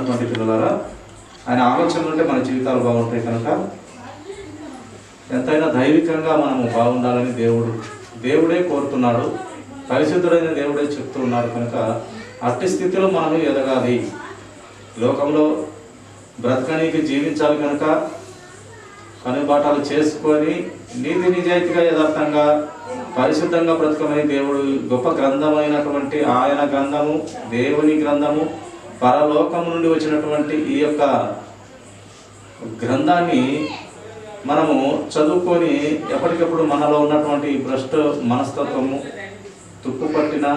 ఉన్నటువంటి పిల్లలారా, ఆయన ఆలోచనలు ఉంటే మన జీవితాలు బాగుంటాయి. కనుక ఎంతైనా దైవికంగా మనము బాగుండాలని దేవుడే కోరుతున్నాడు, పరిశుద్ధుడైన దేవుడే చెప్తూ ఉన్నారు. కనుక అట్టి స్థితిలో మనం ఎదగాలి, లోకంలో బ్రతకనీకి జీవించాలి. కనుక కనుబాటాలు చేసుకొని నీతి నిజాయితీగా యథార్థంగా పరిశుద్ధంగా బ్రతకమని దేవుడు గొప్ప గ్రంథమైనటువంటి ఆయన గ్రంథము, దేవుని గ్రంథము, పరలోకం నుండి వచ్చినటువంటి ఈ యొక్క గ్రంథాన్ని మనము చదువుకొని ఎప్పటికప్పుడు మనలో ఉన్నటువంటి భ్రష్ట మనస్తత్వము, తుప్పుపట్టిన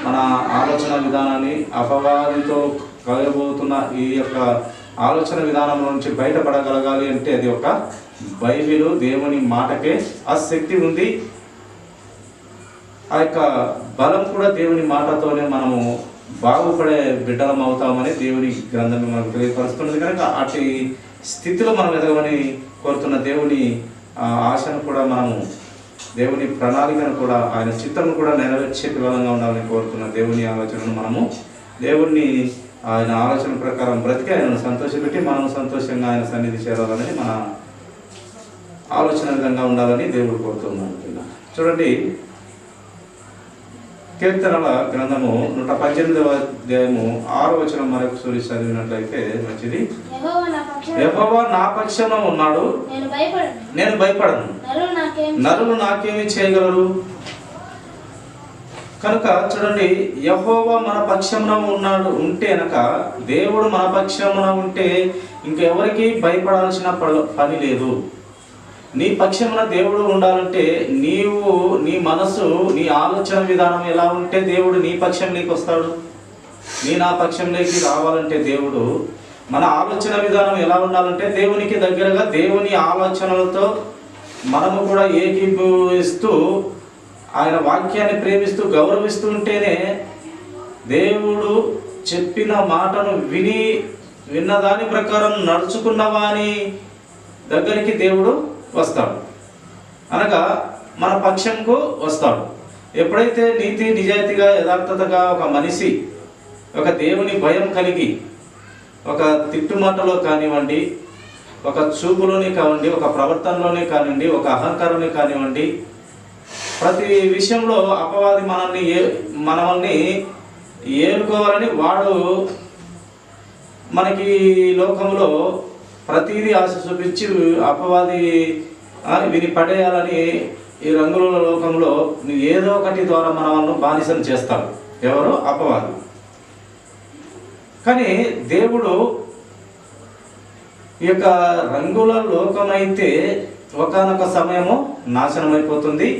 మన ఆలోచన విధానాన్ని, అపవాదితో కలగబోతున్న ఈ యొక్క ఆలోచన విధానం నుంచి బయటపడగలగాలి అంటే అది ఒక బైబిల్, దేవుని మాటకే ఆ శక్తి ఉంది. ఆ యొక్క బలం కూడా దేవుని మాటతోనే మనము బాగుపడే బిడ్డలం అవుతామని దేవుని గ్రంథం మనకు తెలియపరుస్తున్నది. కనుక అటు స్థితిలో మనం ఎదగమని కోరుతున్న దేవుని ఆశను కూడా మనము, దేవుని ప్రణాళికను కూడా, ఆయన చిత్తము కూడా నెరవేర్చే విధంగా ఉండాలని కోరుతున్న దేవుని ఆలోచనను మనము దేవుణ్ణి ఆయన ఆలోచన ప్రకారం బ్రతికి ఆయనను సంతోషపెట్టి మనం సంతోషంగా ఆయన సన్నిధి చేరాలని మన ఆలోచన విధంగా ఉండాలని దేవుడు కోరుతున్నాడు. చూడండి, కీర్తనల గ్రంథము 118వ అధ్యాయము 6వ వచనం మరొకసారి చదివినట్లయితే మంచిది. యెహోవా నా పక్షంలో ఉన్నాడు, నేను భయపడను, నరులు నాకేమి చేయగలరు. కనుక చూడండి, యెహోవా మన పక్షమున ఉంటే అనక, దేవుడు మన పక్షమున ఉంటే ఇంకెవరికి భయపడాల్సిన పని లేదు. నీ పక్షమున దేవుడు ఉండాలంటే నీవు, నీ మనసు, నీ ఆలోచన విధానం ఎలా ఉంటే దేవుడు నీ పక్షంలోకి వస్తాడు. నా పక్షంలోకి రావాలంటే దేవుడు, మన ఆలోచన విధానం ఎలా ఉండాలంటే దేవునికి దగ్గరగా, దేవుని ఆలోచనలతో మనము కూడా ఏకీభవిస్తూ ఆయన వాక్యాన్ని ప్రేమిస్తూ గౌరవిస్తూ ఉంటేనే దేవుడు చెప్పిన మాటను విన్న దాని ప్రకారం నడుచుకున్న వాని దగ్గరికి దేవుడు వస్తాడు, అనగా మన పక్షంకు వస్తాడు. ఎప్పుడైతే నీతి నిజాయితీగా యథార్థతగా ఒక మనిషి ఒక దేవుని భయం కలిగి, ఒక తిట్టుమాటలో కానివ్వండి, ఒక చూపులోనే కానివ్వండి, ఒక ప్రవర్తనలోనే కానివ్వండి, ఒక అహంకారంలో కానివ్వండి, ప్రతి విషయంలో అపవాది మనల్ని ఏలుకోవాలని వాడు మనకి లోకంలో ప్రతిదీ ఆశ చూపించి అపవాది విని పడేయాలని ఈ రంగుల లోకంలో ఏదో ఒకటి ద్వారా మనల్ని బానిసలు చేస్తాడు. ఎవరు? అపవాది. కానీ దేవుడు ఈ యొక్క రంగుల లోకమైతే ఒకానొక సమయము నాశనమైపోతుంది.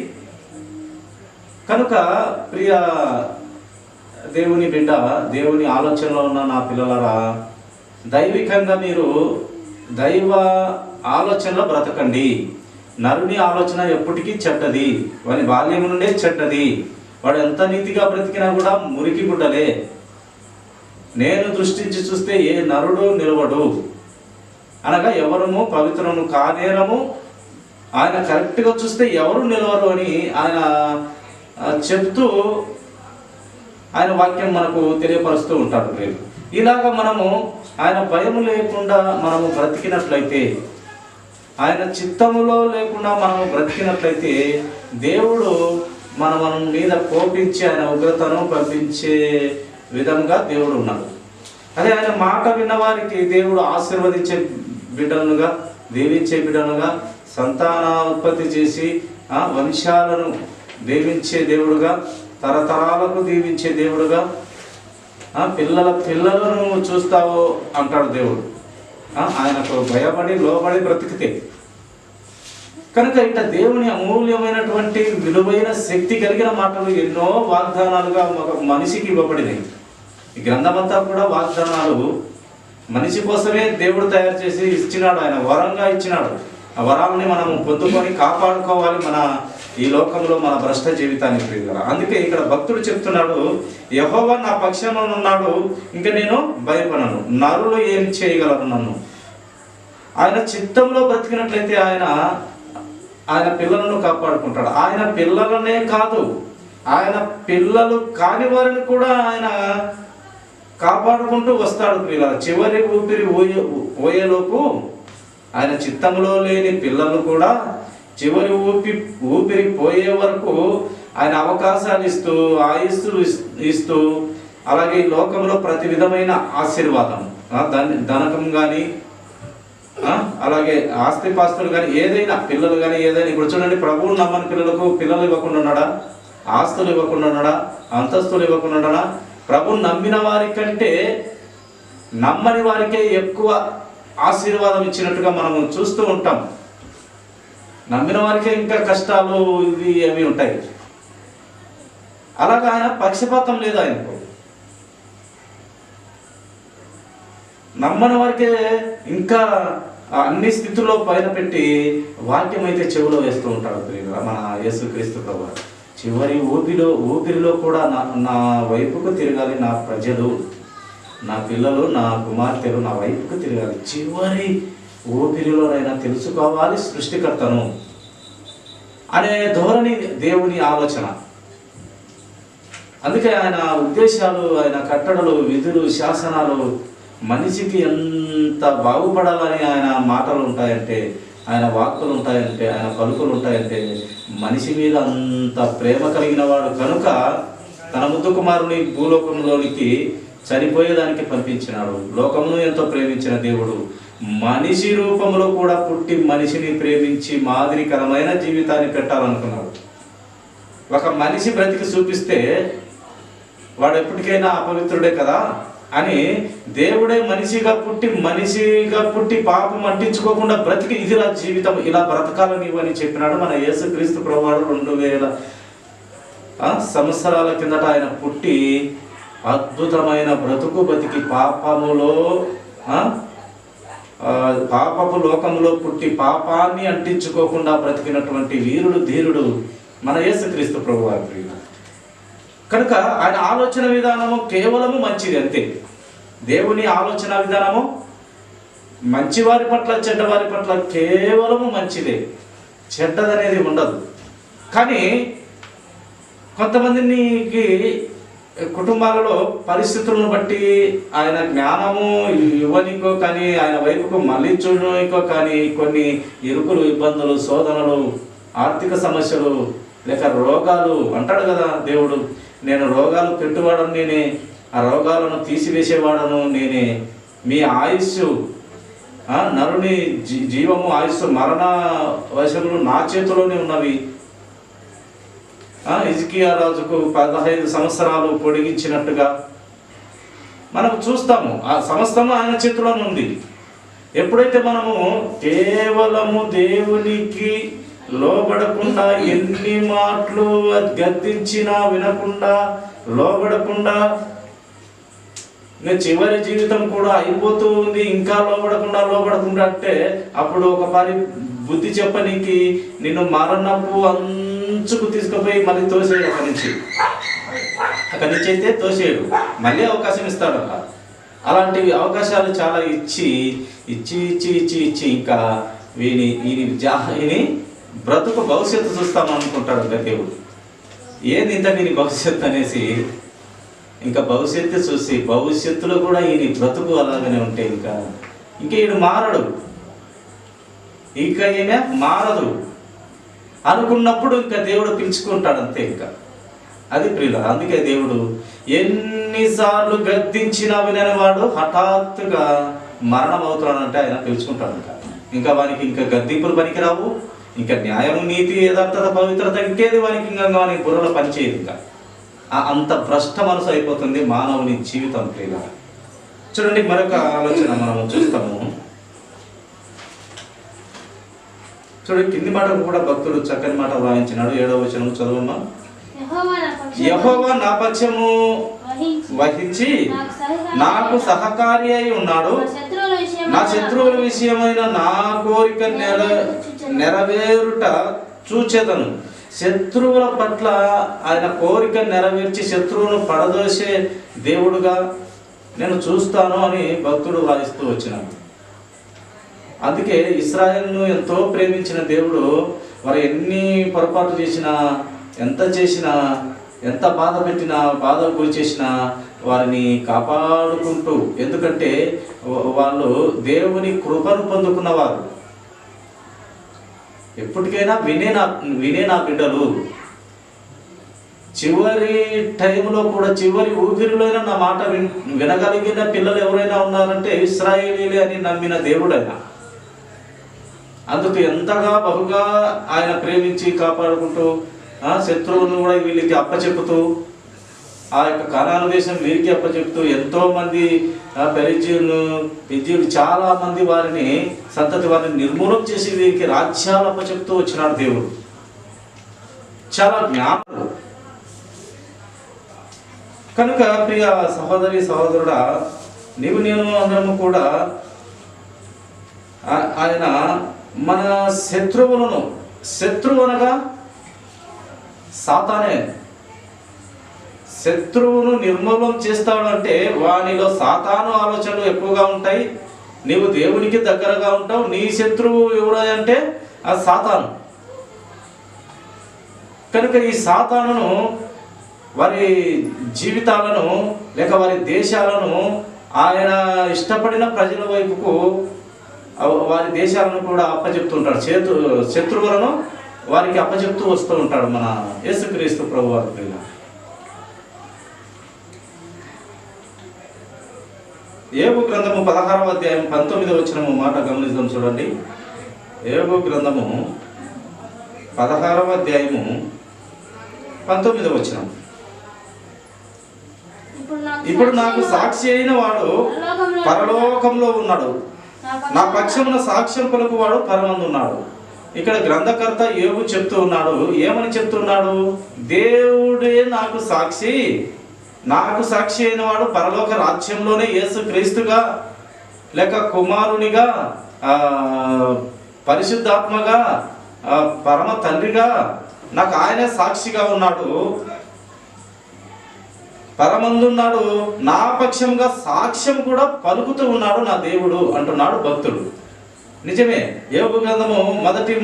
కనుక ప్రియ దేవుని బిడ్డ, దేవుని ఆలోచనలో ఉన్న నా పిల్లలారా, దైవికంగా మీరు దైవ ఆలోచనలో బ్రతకండి. నరుని ఆలోచన ఎప్పటికీ చెడ్డది, వాని బాల్యం నుండే చెడ్డది. వాడు ఎంత నీతిగా బ్రతికినా కూడా మురికి గుడ్డలే. నేను దృష్టించి చూస్తే ఏ నరుడు నిలవడు, అనగా ఎవరము పవిత్రము కానేరము, ఆయన కరెక్ట్గా చూస్తే ఎవరు నిలవరు అని ఆయన చెప్తూ ఆయన వాక్యం మనకు తెలియపరుస్తూ ఉంటాడు. ఇలాగా మనము ఆయన భయము లేకుండా మనము బ్రతికినట్లయితే, ఆయన చిత్తములో లేకుండా మనము బ్రతికినట్లయితే దేవుడు మన మీద కోపించి ఆయన ఉగ్రతను పంపించే విధంగా దేవుడు ఉన్నాడు. అదే ఆయన మాట విన్నవారికి దేవుడు ఆశీర్వదించే బిడ్డలుగా, దీవించే బిడ్డలుగా, సంతానోత్పత్తి చేసి వంశాలను దీవించే దేవుడుగా, తరతరాలకు దీవించే దేవుడుగా, పిల్లలను చూస్తావు అంటాడు దేవుడు. ఆయనకు భయపడి లోబడి బ్రతికితే. కనుక ఇట్లా దేవుని అమూల్యమైనటువంటి విలువైన శక్తి కలిగిన మాటలు ఎన్నో వాగ్దానాలుగా ఒక మనిషికి ఇవ్వబడినాయి. ఈ గ్రంథమంతా కూడా వాగ్దానాలు మనిషి కోసమే దేవుడు తయారు చేసి ఇచ్చినాడు. ఆయన వరంగా ఇచ్చినాడు. ఆ వరాలని మనం పొందుకొని కాపాడుకోవాలి మన ఈ లోకంలో మన భ్రష్ట జీవితానికి ప్రియులారా. అందుకే ఇక్కడ భక్తుడు చెప్తున్నాడు, యెహోవా నా పక్షంలో ఉన్నాడు, ఇంకా నేను భయపడను, నరులు ఏం చేయగలరు నన్ను. ఆయన చిత్తంలో బ్రతికినట్లయితే ఆయన పిల్లలను కాపాడుకుంటాడు. ఆయన పిల్లలనే కాదు, ఆయన పిల్లలు కాని వారిని కూడా ఆయన కాపాడుకుంటూ వస్తాడు ప్రియులారా. చివరి ఊపిరి పోయేలోపు ఆయన చిత్తంలో లేని పిల్లలు కూడా చివరి ఊపిరి పోయే వరకు ఆయన అవకాశాలు ఇస్తూ, ఆయుస్సులు ఇస్తూ, అలాగే ఈ లోకంలో ప్రతి విధమైన ఆశీర్వాదం, ధనకం కానీ, అలాగే ఆస్తిపాస్తులు కానీ, ఏదైనా పిల్లలు కానీ ఏదైనా. ఇప్పుడు చూడండి, ప్రభువును నమ్మని పిల్లలకు పిల్లలు ఇవ్వకుండా ఉన్నాడా? ఆస్తులు ఇవ్వకుండా ఉన్నాడా? అంతస్తులు ఇవ్వకుండా ఉన్నాడా? ప్రభువును నమ్మిన వారి కంటే నమ్మని వారికే ఎక్కువ ఆశీర్వాదం ఇచ్చినట్టుగా మనం చూస్తూ ఉంటాం. నమ్మిన వారికే ఇంకా కష్టాలు ఇవి అవి ఉంటాయి. అలాగా ఆయన పక్షపాతం లేదు ఆయనకు. నమ్మని వారికే ఇంకా అన్ని స్థితుల్లో పైన పెట్టి వాక్యం అయితే చెవిలో వేస్తూ ఉంటాడు మన యేసుక్రీస్తు ప్రభువు. చివరి ఊపిరిలో కూడా నా వైపుకు తిరగాలి నా ప్రజలు, నా పిల్లలు, నా కుమార్తెలు నా వైపుకు తిరగాలి. చివరి ఊపిరిలోనైనా తెలుసుకోవాలి సృష్టికర్తను అనే ధోరణి దేవుని ఆలోచన. అందుకే ఆయన ఉద్దేశాలు, ఆయన కట్టడలు, విధులు, శాసనాలు మనిషికి ఎంత బాగుపడాలని ఆయన మాటలు ఉంటాయంటే, ఆయన వాక్కులు ఉంటాయంటే, ఆయన పలుకులు ఉంటాయంటే మనిషి మీద అంత ప్రేమ కలిగిన వాడు కనుక తన ముద్దు కుమారుని భూలోకంలోనికి చనిపోయేదానికి పంపించినాడు. లోకమును ఎంతో ప్రేమించిన దేవుడు మనిషి రూపంలో కూడా పుట్టి మనిషిని ప్రేమించి మాదిరికరమైన జీవితాన్ని పెట్టాలనుకున్నాడు. ఒక మనిషి బ్రతికి చూపిస్తే వాడు ఎప్పటికైనా అపవిత్రుడే కదా అని దేవుడే మనిషిగా పుట్టి పాపం అంటించుకోకుండా బ్రతికి ఇదిలా జీవితం ఇలా బ్రతకాలని ఇవని చెప్పినాడు మన యేసుక్రీస్తు ప్రభువాడు. 2000 సంవత్సరాల కిందట ఆయన పుట్టి అద్భుతమైన బ్రతుకు బతికి పాపపు లోకంలో పుట్టి పాపాన్ని అంటించుకోకుండా బ్రతికినటువంటి వీరుడు, ధీరుడు మన యేసుక్రీస్తు ప్రభువారు. కనుక ఆయన ఆలోచన విధానము కేవలము మంచిది అంతే. దేవుని ఆలోచన విధానము మంచివారి పట్ల చెడ్డవారి పట్ల కేవలము మంచిదే, చెడ్డదనేది ఉండదు. కానీ కొంతమందికి కుటుంబాలలో పరిస్థితులను బట్టి ఆయన జ్ఞానము ఇవ్వనికో కానీ, ఆయన వైపుకు మళ్ళించుకో కానీ కొన్ని ఇరుకులు, ఇబ్బందులు, శోధనలు, ఆర్థిక సమస్యలు, లేక రోగాలు అంటాడు కదా దేవుడు. నేను రోగాలు పెట్టువాడను నేనే, ఆ రోగాలను తీసివేసేవాడను నేనే. మీ ఆయుస్సు, నరుని జీవము, ఆయుస్సు, మరణ వశములు నా చేతిలోనే ఉన్నవి. హిజ్కియా రాజుకు 15 సంవత్సరాలు పొడిగించినట్టుగా మనం చూస్తాము. ఆ సమస్తము ఆయన చేతిలోనే ఉంది. ఎప్పుడైతే మనము కేవలము దేవునికి లోబడకుండా, ఎన్ని మాటలు గద్దించినా వినకుండా, లోబడకుండా, ఇంకా చివరి జీవితం కూడా అయిపోతూ ఉంది, ఇంకా లోబడకుండా అంటే అప్పుడు ఒక పరి బుద్ధి చెప్పనీకి నిన్ను మరణపు అంచుకు తీసుకుపోయి మళ్ళీ తోసేయడు. అక్కడి నుంచి అయితే తోసేయడు, మళ్ళీ అవకాశం ఇస్తాడు. అలాంటివి అవకాశాలు చాలా ఇచ్చి ఇంకా వీని బ్రతుకు భవిష్యత్తు చూస్తామనుకుంటాడు ఇంకా దేవుడు. ఏంది ఇంత వీని భవిష్యత్తు అనేసి ఇంకా భవిష్యత్తు చూసి భవిష్యత్తులో కూడా ఈయన బ్రతుకు అలాగనే ఉంటే ఇంకా ఈయన మారడు, ఇంకా ఈయన మారదు అనుకున్నప్పుడు ఇంకా దేవుడు పిలుచుకుంటాడు అంతే. ఇంకా అది ప్రియుల. అందుకే దేవుడు ఎన్నిసార్లు గద్దించినా వినని వాడు హఠాత్తుగా మరణం అవుతాడంటే ఆయన పిలుచుకుంటాడు. ఇంకా వానికి ఇంకా గద్దింపులు పనికిరావు, ఇంకా న్యాయము, నీతి, యథార్థత, పవిత్రత ఇంకేది వానికి వానికి బుర్రలో పనిచేయదు. ఇంకా అంత భ్రష్ట మనసు అయిపోతుంది మానవుని జీవితం ప్రియుల. చూడండి, మరొక ఆలోచన మనము చూస్తాము. చూడండి, కింది మాట కూడా భక్తుడు చక్కని మాట వ్రాయించినాడు. 7వ వచనం చదవమ్మా. యెహోవా నా పక్షము వహించి నాకు సహకారి అయి ఉన్నాడు, నా శత్రువుల విషయమైన నా కోరిక నెరవేరుట చూచెదను. శత్రువుల పట్ల ఆయన కోరిక నెరవేర్చి శత్రువును పడదోసే దేవుడుగా నేను చూస్తాను అని భక్తుడు వాదిస్తూ వచ్చినాడు. అందుకే ఇశ్రాయేలును ఎంతో ప్రేమించిన దేవుడు వారు ఎన్ని పొరపాటు చేసినా, ఎంత చేసినా ఎంత బాధ పెట్టినా, బాధకు గురి చేసినా వారిని కాపాడుకుంటూ, ఎందుకంటే వాళ్ళు దేవుని కృపను పొందుకున్నవారు. ఎప్పటికైనా వినే నా బిడ్డలు, చివరి టైంలో కూడా, చివరి ఊపిరిలోనే నా మాట వినగలిగిన పిల్లలు ఎవరైనా ఉన్నారంటే ఇశ్రాయేలీలే అని నమ్మిన దేవుడైనా. అందుకు ఎంతగా బహుగా ఆయన ప్రేమించి కాపాడుకుంటూ, శత్రువులను కూడా వీళ్ళకి అప్పచెప్పుతూ, ఆ యొక్క కనాను దేశం వీరికి అప్పచెప్తూ, ఎంతోమంది పెరిజీలు చాలా మంది వారిని సంతతి వారిని నిర్మూలం చేసి వీరికి రాజ్యాలు అప్పచెప్తూ వచ్చినాడు దేవుడు. చాలా జ్ఞాపకం. కనుక ప్రియ సహోదరి సహోదరుడా, నేను అందరము కూడా ఆయన మన శత్రువు అనగా సాతానే. శత్రువును నిర్మూలన చేస్తాడంటే వానిలో సాతాను ఆలోచనలు ఎక్కువగా ఉంటాయి. నీవు దేవునికి దగ్గరగా ఉంటావు. నీ శత్రువు ఎవడంటే ఆ సాతాను. కనుక ఈ సాతానును, వారి జీవితాలను లేక వారి దేశాలను ఆయన ఇష్టపడిన ప్రజల వైపుకు వారి దేశాలను కూడా అప్పచెప్తుంటాడు. శత్రువులను వారికి అప్పచెప్తూ వస్తూ ఉంటాడు మన యేసుక్రీస్తు ప్రభువారు. యోబు గ్రంథము 16వ అధ్యాయం 19వ వచనము మాట గమనిద్దాం. చూడండి, యోబు గ్రంథము 16వ అధ్యాయము 19వ వచనం. ఇప్పుడు నాకు సాక్షి అయిన వాడు పరలోకంలో ఉన్నాడు, నా పక్షమున సాక్ష్యం పలుకు వాడు పరమందున్నాడు. ఇక్కడ గ్రంథకర్త యోబు చెప్తూ ఉన్నాడు. ఏమని చెప్తున్నాడు? దేవుడే నాకు సాక్షి అయిన వాడు పరలోక రాజ్యంలోనే యేసు క్రీస్తుగా లేక కుమారునిగా, పరిశుద్ధాత్మగా, పరమ తండ్రిగా నాకు ఆయనే సాక్షిగా ఉన్నాడు, పరమందున్నాడు, నా పక్షంగా సాక్ష్యం కూడా పలుకుతూ ఉన్నాడు నా దేవుడు అంటున్నాడు భక్తుడు. నిజమే. యోబు గ్రంథము మొదటి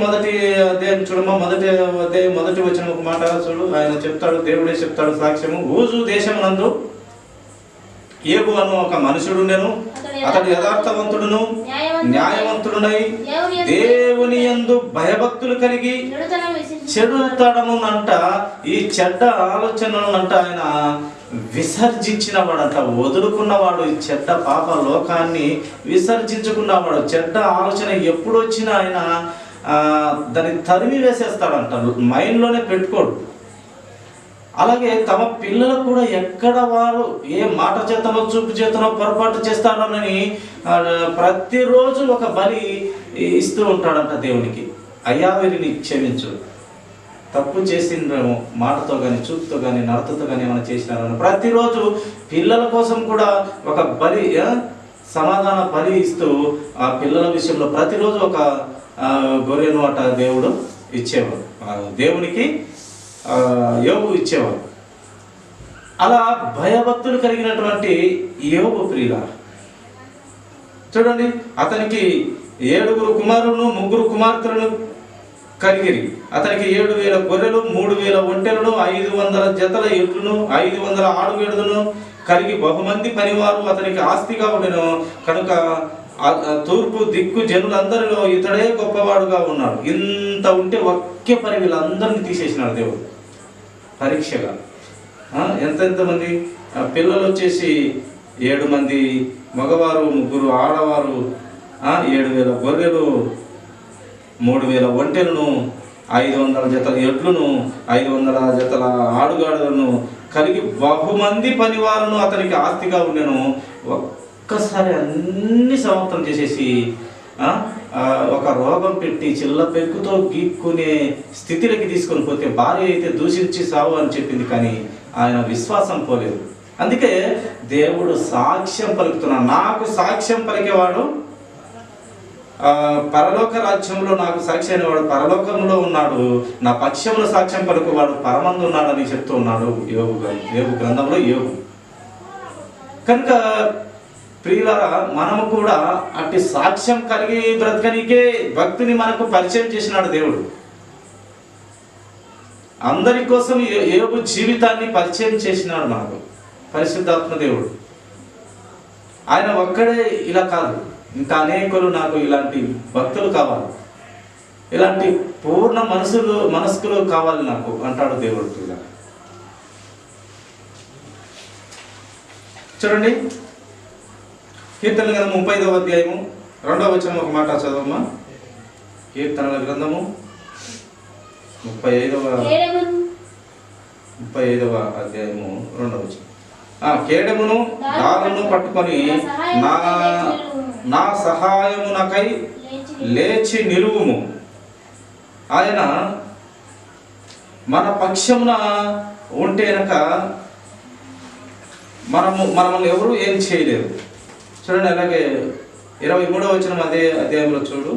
అధ్యాయం చూడమా, మొదటి వచ్చిన ఒక మాట చూడు. ఆయన చెప్తాడు, దేవుడే చెప్తాడు సాక్ష్యము. ఊజు దేశమునందు యోబు అను ఒక మనుషుడుండెను, అతడు యథార్థవంతుడును న్యాయవంతుడునై దేవుని యందు భయభక్తులు కలిగి చెడుతనమునంట, ఈ చెడ్డ ఆలోచనలనంట ఆయన విసర్జించినవాడంట, వదులుకున్నవాడు. ఈ చెడ్డ పాప లోకాన్ని విసర్జించుకున్నవాడు. చెడ్డ ఆలోచన ఎప్పుడు వచ్చినా ఆయన దాన్ని తరిమి వేసేస్తాడంట, మైండ్లోనే పెట్టుకోడు. అలాగే తమ పిల్లలకు కూడా ఎక్కడ వారు ఏ మాట చేతనో చూపు చేతనో పొరపాటు చేస్తాడోనని ప్రతిరోజు ఒక బలి ఇస్తూ ఉంటాడంట దేవునికి. అయ్యా వీరిని క్షమించు, తప్పు చేసిండ్రేమో, మాటతో కానీ చూపుతో కానీ నడతతో కానీ ఏమైనా చేసినారని ప్రతిరోజు పిల్లల కోసం కూడా ఒక బలి, సమాధాన బలి ఇస్తూ ఆ పిల్లల విషయంలో ప్రతిరోజు ఒక గొర్రెను అట దేవుడు ఇచ్చేవాడు, దేవునికి యోబు ఇచ్చేవాడు. అలా భయభక్తులు కలిగినటువంటి యోబు ప్రియుల చూడండి, అతనికి 7 కుమారులను 3 కుమార్తెలను కలిగిరి. అతనికి 7,000 గొర్రెలు, 3,000 ఒంటెలను, 500 జతల ఎడ్లను, 500 ఆడుగెడులను కలిగి బహుమంది పనివారు అతనికి ఆస్తిగా ఉండెను. కనుక తూర్పు దిక్కు జనులందరిలో ఇతడే గొప్పవాడుగా ఉన్నాడు. ఇంత ఉంటే ఒకే పని వీళ్ళందరినీ తీసేసినాడు దేవుడు పరీక్షగా. ఎంతమంది పిల్లలు వచ్చేసి 7 మంది మగవారు, 3 ఆడవారు, 7,000 గొర్రెలు, 3,000 ఒంటెలను, 500 జతల ఎడ్లను, 500 జతల ఆడుగాడులను కలిగి బహుమంది పనివారును అతనికి ఆస్తిగా ఉండెను. ఒక్కసారి అన్ని సమాప్తం చేసేసి ఒక రోగం పెట్టి చిల్ల పెక్కుతో గీక్కునే స్థితిలోకి తీసుకొని పోతే, భార్య అయితే దూషించి సావు అని చెప్పింది, కానీ ఆయన విశ్వాసం పోలేదు. అందుకే దేవుడు సాక్ష్యం పలుకుతున్నాడు. నాకు సాక్ష్యం పలికేవాడు పరలోక రాజ్యంలో నాకు సాక్షి అయినవాడు పరలోకంలో ఉన్నాడు, నా పక్షంలో సాక్ష్యం పలుకువాడు పరమందు ఉన్నాడని చెప్తూ ఉన్నాడు యోబు గ్రంథంలో యోబు. కనుక ప్రియులారా, మనము కూడా అట్టి సాక్ష్యం కలిగి బ్రతకనికే భక్తిని మనకు పరిచయం చేసినాడు దేవుడు. అందరి కోసం యోబు జీవితాన్ని పరిచయం చేసినాడు మనకు పరిశుద్ధాత్మ దేవుడు. ఆయన ఒక్కడే ఇలా కాదు, ఇంకా అనేకులు నాకు ఇలాంటి భక్తులు కావాలి, ఇలాంటి పూర్ణ మనస్కులు కావాలి నాకు అంటాడు దేవుడు. ఇలా చూడండి, కీర్తనల గ్రంథం 35వ అధ్యాయము 2వ వచనం ఒక మాట చదవమ్మా. కీర్తనల గ్రంథము 35వ అధ్యాయము 2వ వచనం. కేడమును డాలును పట్టుకొని నా సహాయమునకై లేచి నిలువుము. ఆయన మన పక్షమున ఉంటే కనుక మనల్ని ఎవరు ఏం చేయలేరు. చూడండి, అలాగే 23వ వచనం అదే అధ్యాయంలో చూడు.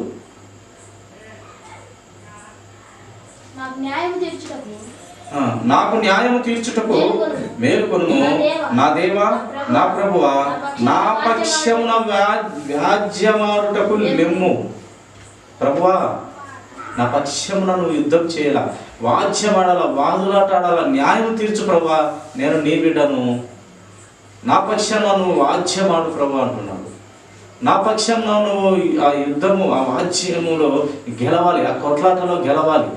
నాకు న్యాయము తీర్చుటకు మేలుకొనుము నా దేవా నా ప్రభువా, నా పక్షమున వ్యాజ్యమాడుటకు లెమ్ము. ప్రభువా, నా పక్షమున నువ్వు యుద్ధం చేయాల, వాద్యమాడాల, వాదులాటాడాల, న్యాయం తీర్చు ప్రభువా, నేను నీ బిడ్డను, నా పక్షంలో నువ్వు వాద్యమాడు ప్రభు అంటున్నాడు. నా పక్షంలో నువ్వు ఆ యుద్ధము, ఆ వాద్యములో గెలవాలి, ఆ కొట్లాటలో గెలవాలి,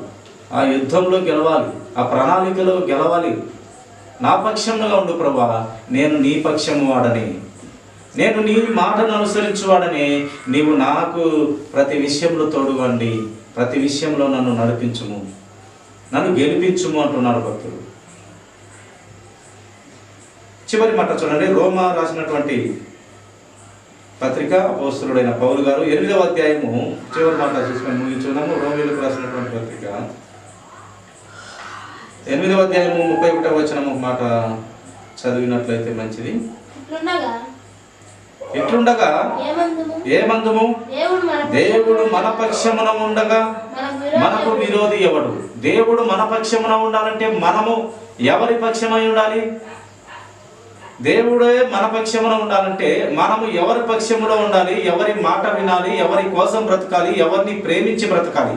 ఆ యుద్ధంలో గెలవాలి, ఆ ప్రణాళికలో గెలవాలి. నా పక్షంలో ఉండు ప్రభా, నేను నీ పక్షము వాడని, నేను నీ మాటను అనుసరించువాడని, నీవు నాకు ప్రతి విషయంలో తోడువండి, ప్రతి విషయంలో నన్ను నడిపించుము, నన్ను గెలిపించుము అంటున్నాడు భక్తుడు. చివరి మాట చూడండి, రోమా రాసినటువంటి పత్రిక అపోస్తలుడైన పౌలు గారు 8వ అధ్యాయము చివరి మాట చూసుకొని ముగించున్నాము. రోమీలకు రాసినటువంటి పత్రిక 8వ అధ్యాయము 31వ వచనం ఒక మాట చదివినట్లయితే మంచిది. ఎట్లుండగా ఏమందుము, దేవుడు మన పక్షమున ఉండగా మనకు విరోధి ఎవడు? దేవుడు మన పక్షమున ఉండాలంటే మనము ఎవరి పక్షమై ఉండాలి? దేవుడే మన పక్షమున ఉండాలంటే మనము ఎవరి పక్షములో ఉండాలి? ఎవరి మాట వినాలి? ఎవరి కోసం బ్రతకాలి? ఎవరిని ప్రేమించి బ్రతకాలి?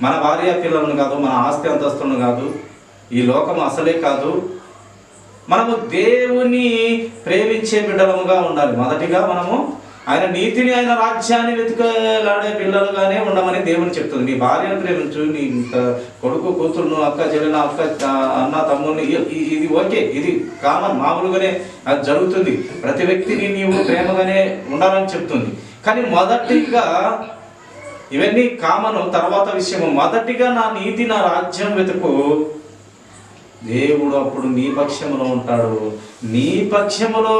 మన భార్య పిల్లలను కాదు, మన ఆస్తి అంతస్తులను కాదు, ఈ లోకం అసలే కాదు. మనము దేవుని ప్రేమించే బిడ్డలముగా ఉండాలి. మొదటిగా మనము ఆయన నీతిని, ఆయన రాజ్యాన్ని వెతుకలాడే పిల్లలుగానే ఉండమని దేవుని చెప్తుంది. నీ భార్యను ప్రేమించు, నీ కొడుకు కూతురును, అక్క చెల్లెన, అన్న తమ్ముని, ఇది ఓకే, ఇది కామన్, మామూలుగానే అది జరుగుతుంది. ప్రతి వ్యక్తిని నీవు ప్రేమగానే ఉండాలని చెప్తుంది. కానీ మొదటిగా ఇవన్నీ కామను, తర్వాత విషయము. మొదటిగా నా నీతి, నా రాజ్యం వెతుకు. దేవుడు అప్పుడు నీ పక్షములో ఉంటాడు. నీ పక్షములో